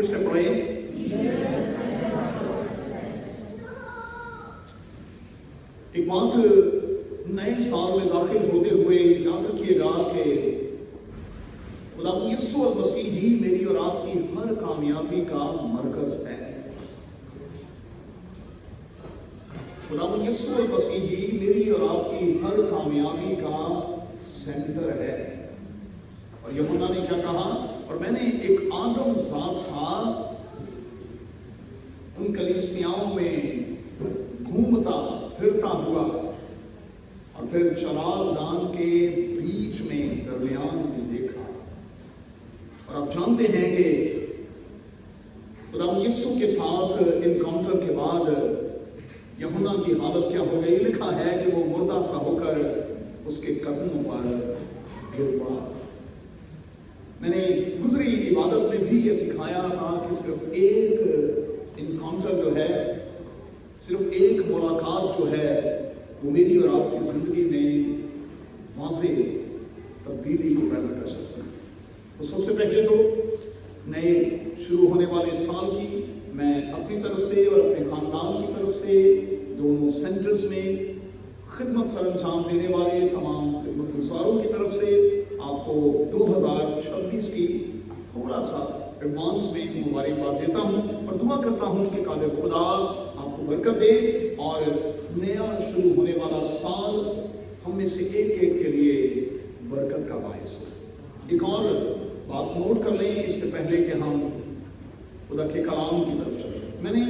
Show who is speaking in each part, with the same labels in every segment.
Speaker 1: फिर से पढ़ें। एक बात नए साल में दाखिल होते हुए याद रखिएगा कि खुदा यीशु मसीह ही मेरी और आपकी हर कामयाबी का मरकज है। खुदा यीशु मसीह ही मेरी और आपकी हर कामयाबी का सेंटर है। और यूहन्ना ने क्या कहा? और मैंने एक आदम ज़ात सा उन कलीसियाओं में घूमता फिरता हुआ और फिर चरागान के बीच में दरमियान में देखा। और आप जानते हैं कि खुदा यीशु के साथ इनकाउंटर के बाद यूहन्ना की हालत क्या हो गई? लिखा है कि वो मुर्दा सा होकर उसके कदमों पर गिर पड़ा। मैंने गुजरी इबादत में भी ये सिखाया था कि सिर्फ एक इनकाउंटर जो है, सिर्फ एक मुलाकात जो है, वो मेरी और आपकी जिंदगी में वाज़ेह तब्दीली को पैदा कर सकता है। तो सबसे पहले तो नए शुरू होने वाले साल की मैं अपनी तरफ से और अपने खानदान की तरफ से दोनों सेंटर्स में खिदमत सरंजाम देने वाले तमाम खिदमतगुजारों की तरफ से आपको 2026 की थोड़ा सा एडवांस में मुबारकबाद देता हूँ और दुआ करता हूँ कि कादिर खुदा आपको बरकत दे और नया शुरू होने वाला साल हम में से एक एक के लिए बरकत का बायस हो। एक और बात नोट कर लें इससे पहले कि हम खुदा के कलाम की तरफ चलें। मैंने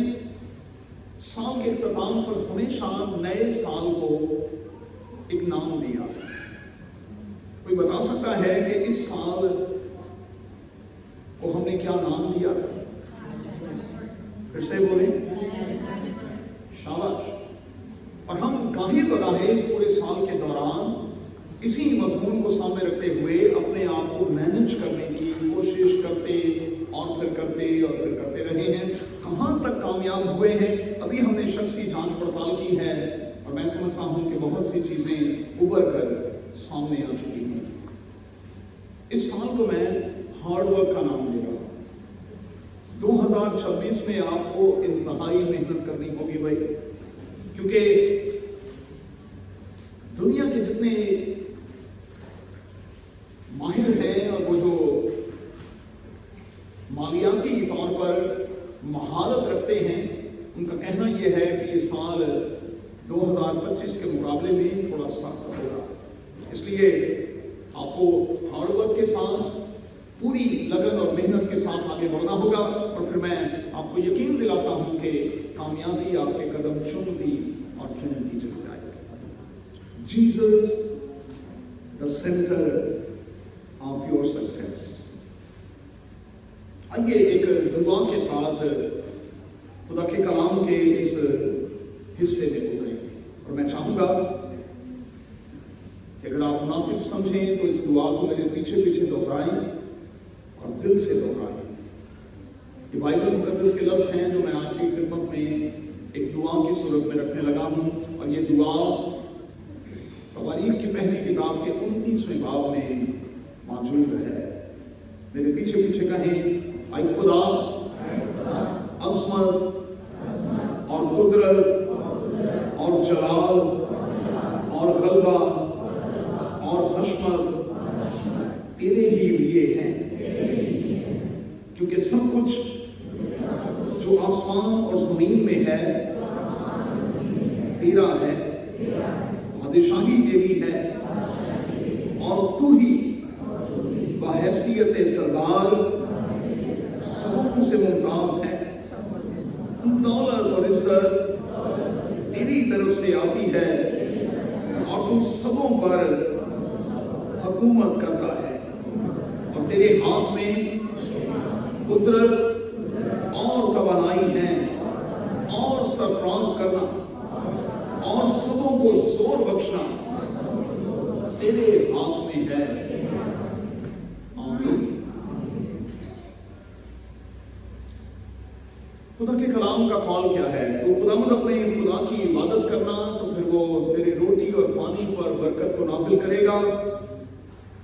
Speaker 1: साल के इख्तिताम पर हमेशा नए साल को एक नाम दिया। कोई बता सकता है कि इस साल को हमने क्या नाम दिया था? फिर से बोले, शाबाश। और हम गाहे बगाहे इस पूरे साल के दौरान इसी मजमून को सामने रखते हुए अपने आप को मैनेज करने की कोशिश करते और फिर करते रहे हैं। कहाँ तक कामयाब हुए हैं? अभी हमने शख्सी जांच पड़ताल की है और मैं समझता हूं कि बहुत सी चीजें उभर कर सामने आ चुकी हैं। इस साल को मैं हार्डवर्क का नाम दे रहा हूं। 2026 में आपको इंतहाई मेहनत करनी होगी भाई, क्योंकि दुनिया के जितने माहिर हैं और वो जो मालियाती तौर पर महारत रखते हैं, उनका कहना यह है कि ये साल 2025 के मुकाबले में थोड़ा सख्त होगा। इसलिए आपको हार्डवर्क के साथ पूरी लगन और मेहनत के साथ आगे बढ़ना होगा और फिर मैं आपको यकीन दिलाता हूं कि कामयाबी आपके कदम चुनती और चुनती चली जाएगी। Jesus the centre of your success. आइए एक दुआ के साथ खुदा के कलाम के इस हिस्से में उतरें और मैं चाहूंगा कि अगर आप मुनासिब समझें तो इस दुआ को मेरे पीछे पीछे दोहराएं और दिल से दोहराएं। ये बाइबल मुकद्दस के लफ्ज़ हैं जो मैं आपकी खिदमत में एक दुआ की सूरत में रखने लगा हूं और ये दुआ तवारीख की पहली किताब के 29वें बाब में मौजूद है। मेरे पीछे पीछे कहें, आई खुदा अज़मत और कुदरत और जलाल और गलबा और हशमत तेरे ही लिए हैं, क्योंकि सब कुछ जो आसमान और जमीन में है तेरा है, बादशाही तेरी है और तू ही बहैसियत सरदार सबों से मुमताज है। दौलत और इज्जत तेरी तरफ से आती है और तू सबों पर हुकूमत करता है और तेरे हाथ में कुदरत और तवानाई है और सरफराज करना और सबों को जोर बख्शना तेरे हाथ में है। आमीन। खुदा के कलाम का कॉल क्या है? तो खुदावंद अपने खुदा की इबादत करना, तो फिर वो तेरे रोटी और पानी पर बरकत को नाजिल करेगा,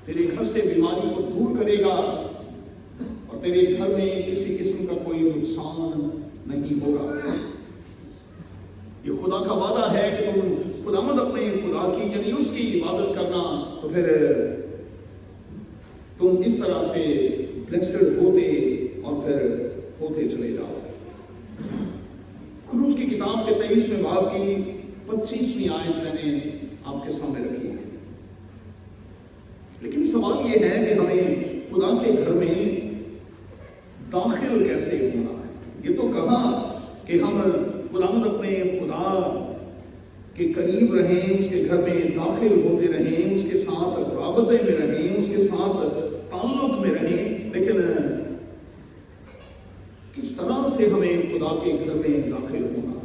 Speaker 1: तेरे घर से बीमारी को दूर करेगा और اور تیرے گھر میں کسی قسم کا کوئی نقصان نہیں ہوگا۔ یہ خدا کا وعدہ ہے کہ تم خداوند اپنے خدا کی یعنی اس کی عبادت کرنا، تو پھر تم اس طرح سے بلیسڈ ہوتے اور پھر ہوتے چلے جاؤ۔ خروج کی کتاب کے 23ویں باب کی 25ویں آیت میں نے آپ کے سامنے رکھی ہے۔ لیکن سوال یہ ہے کہ ہمیں خدا کے گھر میں داخل کیسے ہونا ہے؟ یہ تو کہا کہ ہم خداوند اپنے خدا کے قریب رہیں، اس کے گھر میں داخل ہوتے رہیں، اس کے ساتھ رابطے میں رہیں، اس کے ساتھ تعلق میں رہیں، لیکن کس طرح سے ہمیں خدا کے گھر میں داخل ہونا؟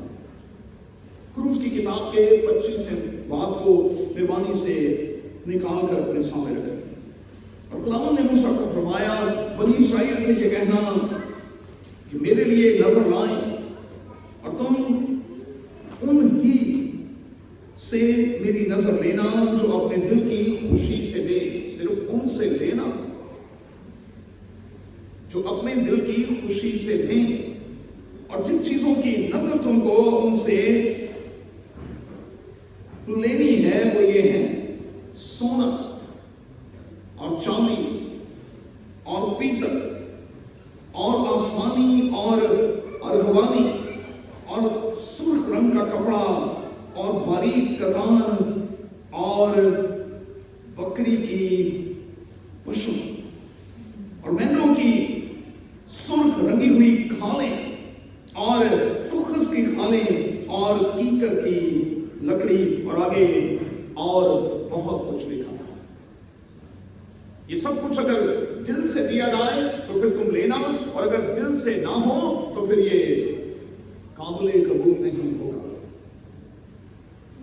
Speaker 1: خروج کی کتاب کے 25ویں باب کو مہربانی سے نکال کر اپنے سامنے رکھیں۔ اور خداوند نے موسیٰ کو فرمایا بنی اسرائیل سے یہ کہنا کہ میرے لیے نظر لائیں، اور تم ان ہی سے میری نظر لینا جو اپنے دل کی خوشی سے دے، صرف ان سے لینا جو اپنے دل کی خوشی سے دیں، اور جن چیزوں کی نظر تم کو ان سے لینی ہے وہ یہ ہے سونا اور چاندی اور پیتل اور آسمانی اور ارغوانی اور سرخ رنگ کا کپڑا اور باریک کتان اور بکری کی پشم اور مینڈوں کی سرخ رنگی ہوئی کھالیں اور تخس کی کھالیں اور کیکر کی لکڑی، اور آگے اور بہت کچھ لکھا۔ یہ سب کچھ اگر دل سے دیا جائے تو پھر تم لینا، اور اگر دل سے نہ ہو تو پھر یہ قابل قبول نہیں ہوگا۔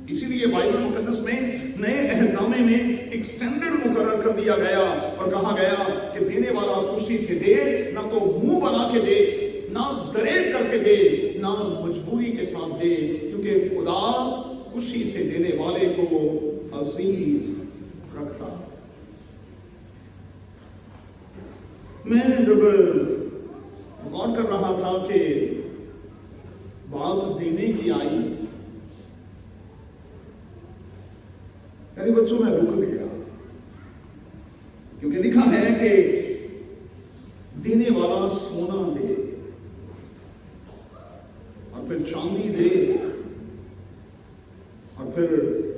Speaker 1: اسی لیے بائبل مقدس میں نئے عہد نامے میں ایک سٹینڈرڈ مقرر کر دیا گیا اور کہا گیا کہ دینے والا خوشی سے دے، نہ تو منہ بنا کے دے، نہ دریغ کر کے دے، نہ مجبوری کے ساتھ دے، کیونکہ خدا خوشی سے دینے والے کو عزیز رکھتا۔ میں جب غور کر رہا تھا کہ بات دینے کی آئی، میرے بچوں میں رک گیا، کیونکہ لکھا ہے کہ دینے والا سونا دے اور پھر چاندی دے اور پھر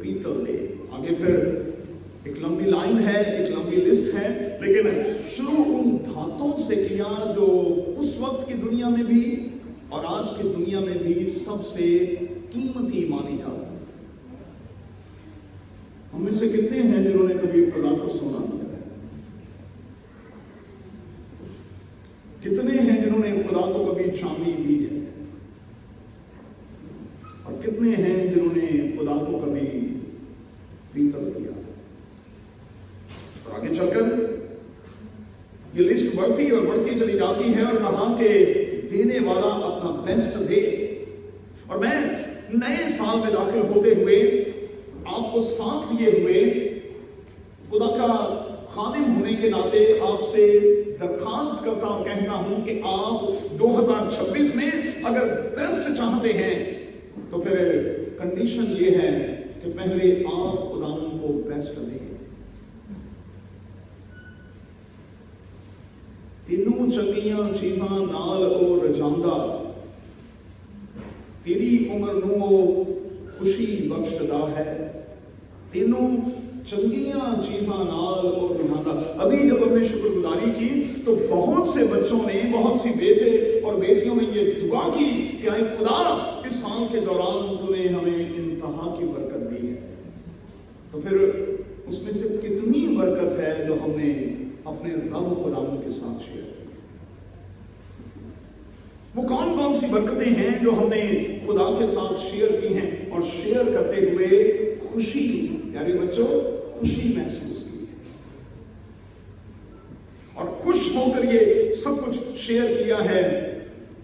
Speaker 1: پیتل دے۔ آگے پھر ایک لمبی لائن ہے، ایک لمبی لسٹ ہے، لیکن شروع ان دھاتوں سے کیا جو اس وقت کی دنیا میں بھی اور آج کی دنیا میں بھی سب سے قیمتی مانی جاتی۔ ہم میں سے کتنے ہیں جنہوں نے کبھی خدا کو سونا دیا ہے؟ کتنے ہیں جنہوں نے خدا کو کبھی چاندی دی ہے؟ اور کتنے ہیں جنہوں نے خدا کو کبھی پیتل دیا؟ اور آگے چل کر یہ لسٹ بڑھتی اور بڑھتی چلی جاتی ہے، اور کہا کہ دینے والا اپنا بیسٹ دے۔ اور میں نئے سال میں داخل ہوتے ہوئے آپ کو ساتھ لیے ہوئے خدا کا خادم ہونے کے ناطے آپ سے درخواست کرتا ہوں، کہتا ہوں کہ آپ 2026 میں اگر بیسٹ چاہتے ہیں تو پھر کنڈیشن یہ ہے کہ پہلے آپ خدا کو بیسٹ دیں۔ تینوں چنگیاں چیزاں نال اور رجاندہ، تیری عمر نو خوشی بخشدہ ہے، تینوں چنگیاں چیزاں نال اور رجاندہ۔ ابھی جب ہم نے شکر گزاری کی تو بہت سے بچوں نے، بہت سی بیٹے اور بیٹیوں نے یہ دعا کی کہ اے خدا اس سال کے دوران تو نے ہمیں انتہا کی برکت دی ہے۔ تو پھر اس میں سے کتنی برکت ہے جو ہم نے اپنے رب خداوند کے ساتھ شیئر کی؟ وہ کون کون سی برکتیں ہیں جو ہم نے خدا کے ساتھ شیئر کی ہیں اور شیئر کرتے ہوئے خوشی، پیارے بچوں، خوشی محسوس کی ہے اور خوش ہو کر یہ سب کچھ شیئر کیا ہے،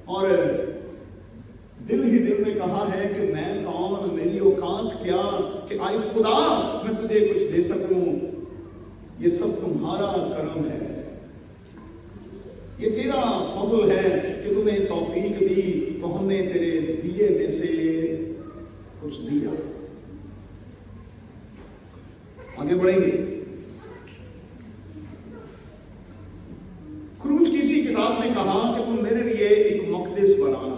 Speaker 1: اور دل ہی دل میں کہا ہے کہ میں کون، میری اوقات کیا کہ آئے خدا میں تجھے کچھ دے سکوں، یہ سب تمہارا کرم ہے۔ یہ تیرا فضل ہے کہ تو نے توفیق دی تو ہم نے تیرے دیے میں سے کچھ دیا. آگے بڑھیں گے. کروج کی اسی کتاب نے کہا کہ تم میرے لیے ایک مقدس بنانا.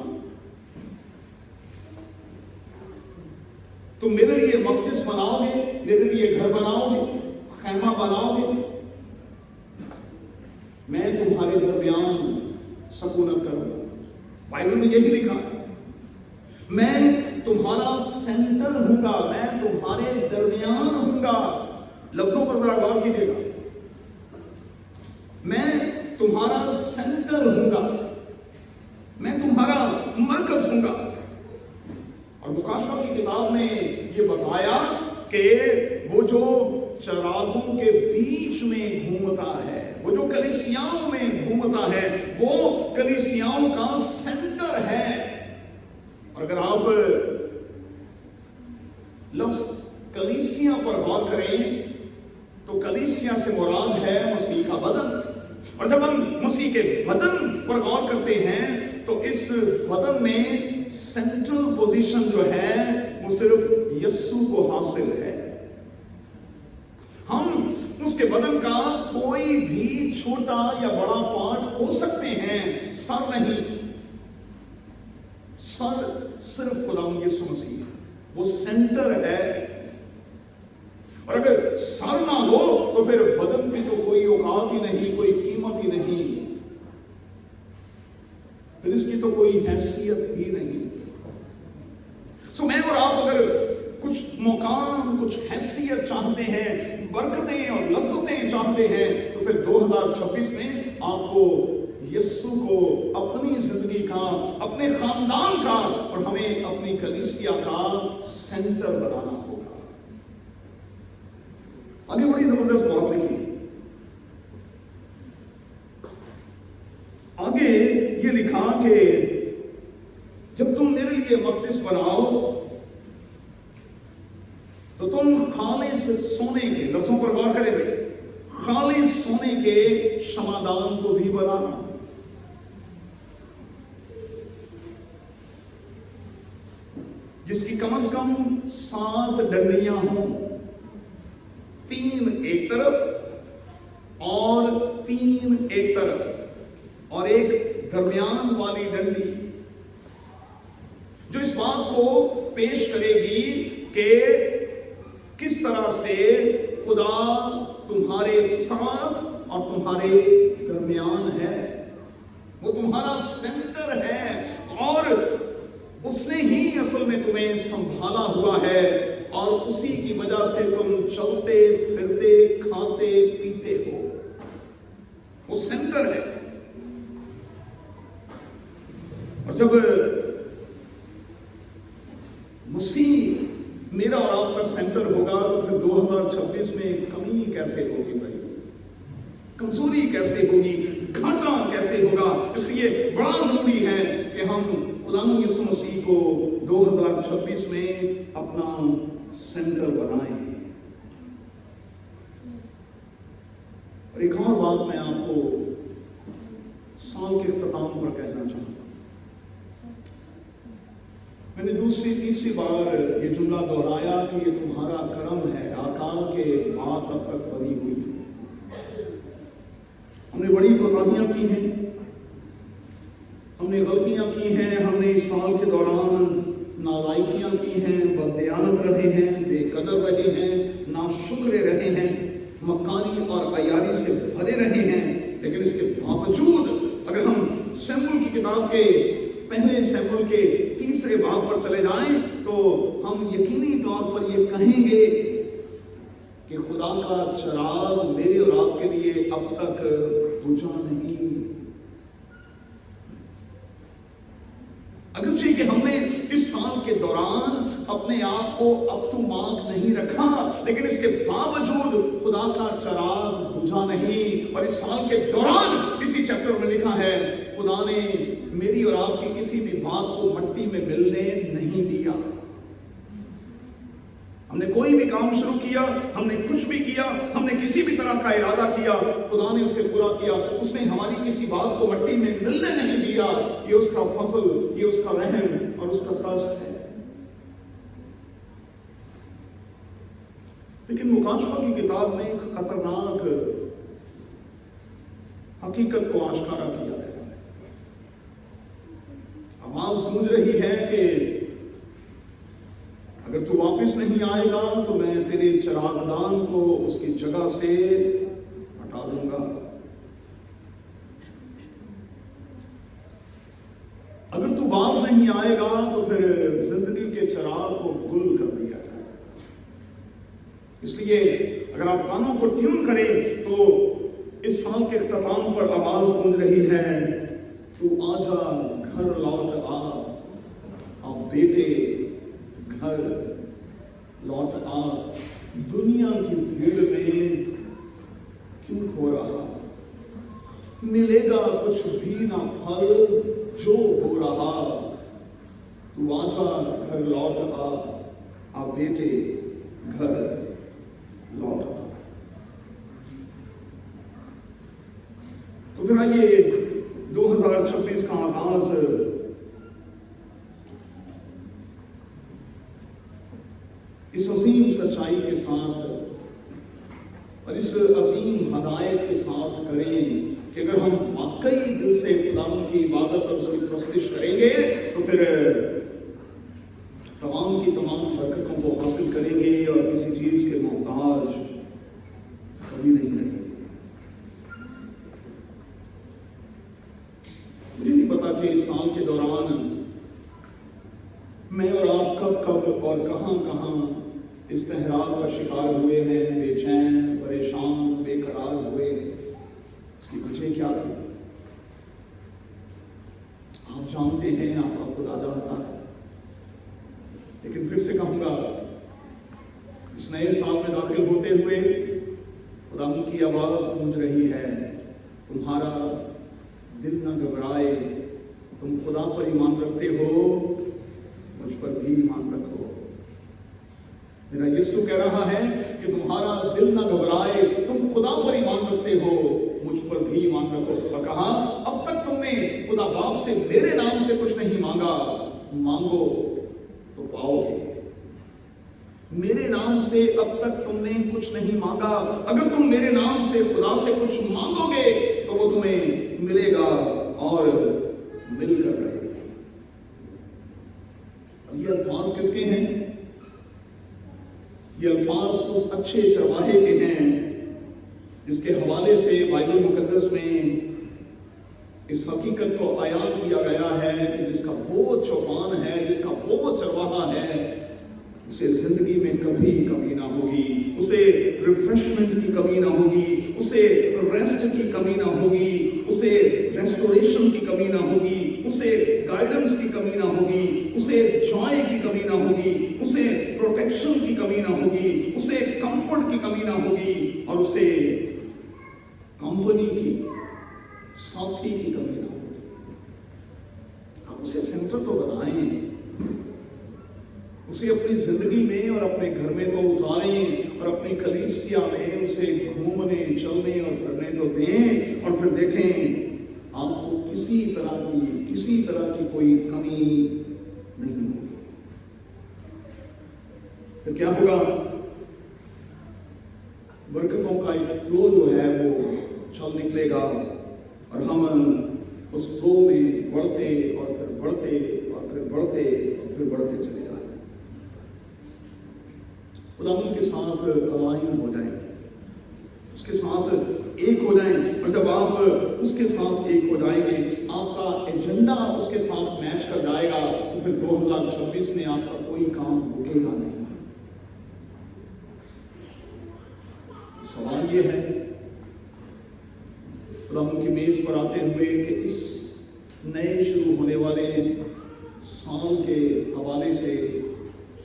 Speaker 1: تم میرے لیے مقدس بناؤ گے, میرے لیے گھر بناؤ گے, خیمہ بناؤ گے, میں تمہارے درمیان سکونت کروں گا. بائبل میں یہی لکھا ہے, میں تمہارا سینٹر ہوں گا, میں تمہارے درمیان ہوں گا. لفظوں پر ذرا غور کیجیے گا. میں تمہارا سینٹر ہوں گا, میں تمہارا مرکز ہوں گا. اور مکاشفہ کی کتاب میں یہ بتایا کہ وہ جو چراغوں کے بیچ میں گھومتا ہے, وہ جو کلیسیاؤں میں گھومتا ہے, وہ کلیسیاؤں کا سینٹر ہے. اور اگر آپ لفظ کلیسیا پر غور کریں تو کلیسیا سے مراد ہے مسیح کا بدن. اور جب ہم مسیح کے بدن پر غور کرتے ہیں تو اس بدن میں سینٹرل پوزیشن جو ہے وہ صرف یسوع کو حاصل ہے. ہم اس کے بدن کا کوئی بھی چھوٹا یا بڑا پارٹ ہو سکتے ہیں, سر نہیں. سر صرف خداوند یسوع مسیح ہے, وہ سینٹر ہے. اور اگر سر نہ ہو تو پھر بدن کی تو کوئی اوقات ہی نہیں, کوئی قیمت ہی نہیں, پھر اس کی تو کوئی حیثیت ہی نہیں. سو میں اور آپ اگر کچھ مقام, کچھ حیثیت چاہتے ہیں, برکتیں اور لذتیں چاہتے ہیں, تو پھر 2026 میں آپ کو یسوع کو اپنی زندگی کا, اپنے خاندان کا اور ہمیں اپنی کلیسیا کا سینٹر بنانا ہوگا. آگے بڑی زبردست بات لکھی. آگے یہ لکھا کہ جب تم میرے لیے مقدس بناؤ تو تم خالص سونے کے, لفظوں پر غور کریں گے, خالص سونے کے شمعدان کو بھی بنانا. جس کی کم از کم 7 ڈنڈیاں ہوں, 3 ایک طرف اور 3 ایک طرف, اور ایک درمیان والی ڈنڈی جو اس بات کو پیش کرے گی کہ کس طرح سے خدا تمہارے ساتھ اور تمہارے درمیان ہے. وہ تمہارا سینٹر ہے اور اس نے ہی اصل میں تمہیں سنبھالا ہوا ہے, اور اسی کی وجہ سے تم چلتے پھرتے کھاتے پیتے ہو. وہ سینٹر ہے. اور جب مسیح میرا اور آپ کا سینٹر ہوگا تو پھر 2026 میں کمی کیسے ہوگی بھائی, کمزوری کیسے ہوگی, گھاٹا کیسے ہوگا. اس لیے بڑا ضروری ہے کہ ہم خداوند یسوع مسیح کو 2026 میں اپنا سینٹر بنائیں. اور ایک اور بات میں آپ کو سال کے اختتام پر کہنا چاہتا ہوں. میں نے دوسری تیسری بار یہ جملہ دہرایا کہ یہ تمہارا کرم ہے, آقا کے بات اب تک بنی ہوئی. ہم نے بڑی کوتاہیاں کی ہیں, ہم نے غلطیاں کی ہیں, ہم نے اس سال کے دوران نالائکیاں کی ہیں, بددیانت رہے ہیں, بے قدر رہے ہیں, ناشکرے رہے ہیں, مکاری اور عیاری سے بھرے رہے ہیں. لیکن اس کے باوجود اگر ہم سیموئیل کی کتاب کے پہلے سیموئیل کے 3 باب پر چلے جائیں تو ہم یقینی طور پر یہ کہیں گے کہ خدا کا چراغ میرے اور آپ کے لیے اب تک بجھا نہیں. اگرچہ کہ ہم نے اس سال کے دوران اپنے آپ کو اپ ٹو مارک نہیں رکھا, لیکن اس کے باوجود خدا کا چراغ بجھا نہیں. اور اس سال کے دوران اسی چیپٹر میں لکھا ہے خدا نے میری اور آپ کی کسی بھی بات کو مٹی میں ملنے نہیں دیا. हमने कोई भी काम शुरू किया, हमने कुछ भी किया, हमने किसी भी तरह का इरादा किया, खुदा ने उसे पूरा किया। उसने हमारी किसी बात को मिट्टी में मिलने नहीं दिया। ये उसका फसल, ये उसका रहम और उसका तरस है। लेकिन मुकाशवा की किताब में एक खतरनाक हकीकत को आश्कारा किया गया है। आवाज गूंज रही है कि अगर तू वापस नहीं आएगा तो मैं तेरे चरागदान को उसकी जगह से हटा दूंगा। अगर तू बाज नहीं आएगा तो फिर जिंदगी के चराग को गुल कर दिया जाए। इसलिए अगर आप कानों को ट्यून करें तो इस साल के इख्तिताम पर आवाज गूंज रही है, तू आजा घर लौट आ बेटे घर लौट आ, दुनिया की भीड़ में क्यों खो रहा, मिलेगा कुछ भी ना फल जो हो रहा, तू आजा घर लौट आ बेटे घर लौट आ। तो फिर आइए 2026 का आगाज इस अजीम सच्चाई के साथ और इस अजीम हदायत के साथ करें कि अगर हम वाकई दिल से खुदावंद की इबादत और उसकी प्रस्तिश करेंगे तो फिर तमाम की तमाम बरकतों को हासिल करेंगे और किसी चीज के मोहताज कभी नहीं रहेंगे। मुझे नहीं पता कि इस साल के दौरान मैं और आप कब कब और कहां इस्तेहराक का शिकार हुए हैं, बेचैन, परेशान, बेकरार हुए। उसकी वजह क्या थी आप जानते हैं, आपका खुदा जानता है। लेकिन फिर से कहूंगा, इस नए साल में दाखिल होते हुए खुदा की आवाज गूंज रही है, तुम्हारा दिल न घबराए, तुम खुदा पर ईमान रखते हो, मुझ पर भी ईमान रखो। मेरा यीशु कह रहा है कि तुम्हारा दिल न घबराए, तुम खुदा पर ईमान रखते हो, मुझ पर भी ईमान रखो। और कहा, अब तक तुमने खुदा बाप से मेरे नाम से कुछ नहीं मांगा, मांगो तो पाओगे। मेरे नाम से अब तक तुमने कुछ नहीं मांगा, अगर तुम मेरे नाम से खुदा से कुछ मांगोगे तो वो तुम्हें मिलेगा और मिलकर रहेगा। ये अल्फाज किसके हैं? ये अल्फाज उस अच्छे चरवाहे के हैं जिसके हवाले से बाइबल मुकद्दस में इस हकीकत को बयान किया गया है कि जिसका वो चौपान है, जिसका वो चरवाहा है, उसे जिंदगी में कभी कमी ना होगी, उसे रिफ्रेशमेंट की कमी ना होगी, उसे रेस्ट की कमी ना होगी, उसे रेस्टोरेशन की कमी ना होगी, उसे गाइडेंस की कमी ना होगी, उसे जॉय की कमी ना होगी, उसे प्रोटेक्शन की कमी ना होगी, उसे कंफर्ट की कमी ना होगी और उसे कंपनी की, साथी की कमी ना होगी। आप उसे सेंटर तो बनाएं, उसे अपनी जिंदगी में और अपने घर में तो उतारें और अपनी कलीसिया में उसे घूमने, चलने और करने तो दें और फिर देखें आपको किसी तरह की कोई कमी नहीं होगी। फिर क्या होगा? बरकतों का एक फ्लो जो है वो चल निकलेगा और हम उस फ्लो में बढ़ते और फिर बढ़ते और फिर बढ़ते और फिर बढ़ते चले जाएंगे। खुदावंद के साथ अलाइन हो जाएं, उसके साथ एक हो जाएं। और जब आप उसके साथ एक हो जाएंगे, आपका एजेंडा उसके साथ मैच कर जाएगा, तो फिर 2026 में आपका कोई काम रुकेगा नहीं। सवाल ये है खुदावंद की मेज पर आते हुए कि इस नए शुरू होने वाले साल के हवाले से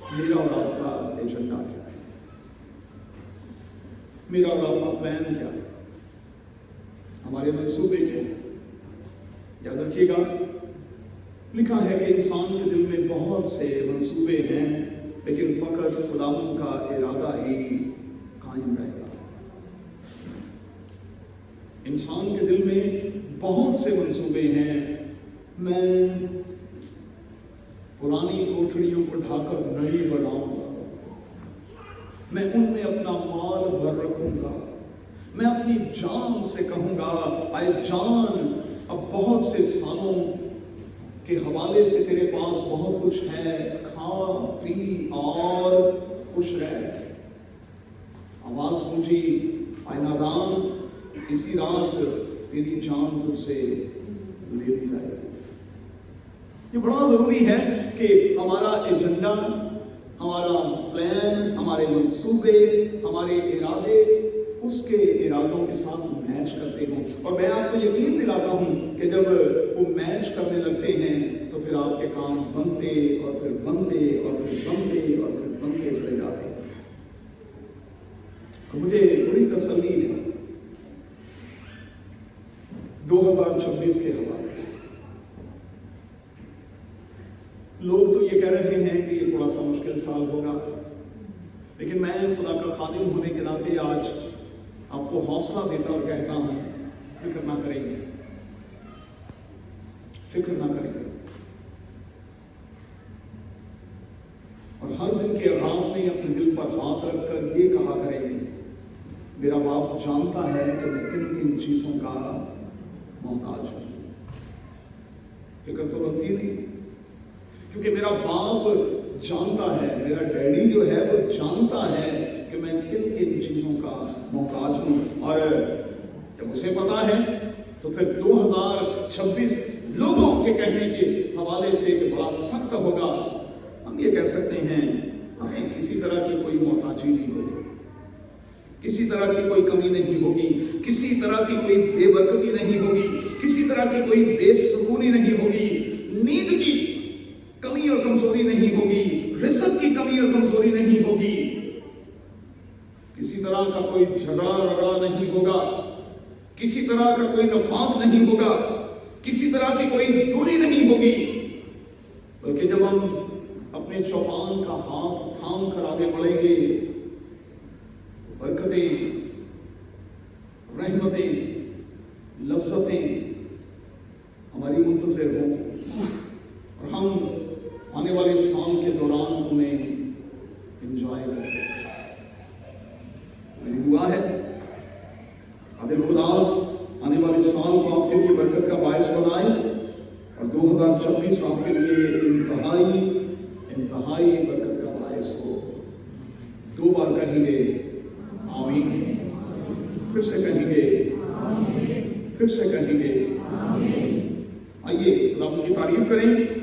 Speaker 1: मेरा और आपका एजेंडा क्या है, मेरा और आपका प्लान क्या है, हमारे मंसूबे क्या हैं? याद रखिएगा, लिखा है कि इंसान के दिल में बहुत से मंसूबे हैं लेकिन फकत खुदावंद का इरादा ही कायम रहेगा। इंसान के दिल में बहुत से मंसूबे हैं। मैं पुरानी कोठरियों को ढाकर नई बनाऊंगा, मैं उनमें अपना माल भर रखूंगा, मैं अपनी जान से कहूंगा, आए जान, अब बहुत से सालों के हवाले से तेरे पास बहुत कुछ है, खा पी और खुश रह। आवाज गूंजी, आए नादान, इसी रात तेरी जान तुझसे ले ली जाएगी। ये बड़ा जरूरी है कि हमारा एजेंडा, हमारा प्लान, हमारे मंसूबे, हमारे इरादे उसके इरादों के साथ मैच करते हों। और मैं आपको यकीन दिलाता हूं कि जब वो मैच करने लगते हैं तो फिर आपके काम बनते और फिर बनते और फिर बनते और फिर बनते चले जाते हैं। तो मुझे बड़ी तसल्ली है 2026 के हवाले से। लोग तो ये कह रहे हैं कि ये थोड़ा सा मुश्किल साल होगा, लेकिन मैं खुदा का खादिम होने के नाते आज आपको हौसला देता और कहता हूं, फिक्र ना करेंगे, फिक्र ना करेंगे। और हर दिन के आगाज में अपने दिल पर हाथ रखकर ये कहा करेंगे, मेरा बाप जानता है कि मैं किन किन चीजों का मोहताज हूं। फिक्र तो बनती नहीं, क्योंकि मेरा बाप जानता है, मेरा डैडी जो है वो जानता है कि मैं किन किन चीजों का मोहताज हूं। और जब उसे पता है तो फिर 2026 लोगों के कहने के हवाले से बड़ा सख्त होगा। हम ये कह सकते हैं हमें किसी तरह की कोई मोहताजी नहीं होगी, किसी तरह की कोई कमी नहीं होगी, किसी तरह की कोई बेबरकती नहीं होगी, किसी तरह की कोई बेसुकूनी नहीं होगी, नींद की कमी और कमजोरी नहीं होगी, रिज़्क़ की कमी और कमजोरी नहीं होगी, किसी तरह का कोई झगड़ा रगड़ा नहीं होगा, किसी तरह का कोई नफाक नहीं होगा, किसी तरह की कोई दूरी नहीं होगी। बल्कि जब हम अपने चौपान का हाथ थाम कर आगे बढ़ेंगे तो बरकतें, रहमतें, लज्जतें हमारी मुंतज़िर होंगी और हम आने वाले साल के दौरान उन्हें एंजॉय करेंगे। मेरी दुआ है आदिल खुदा आने वाले साल को आपके लिए बरकत का बायस बनाए और 2026 आपके लिए इंतहाई बरकत का बायस हो। 2 बार कहेंगे आमीन, फिर से कहेंगे, फिर से कहेंगे। आइए खुदा की तारीफ करें।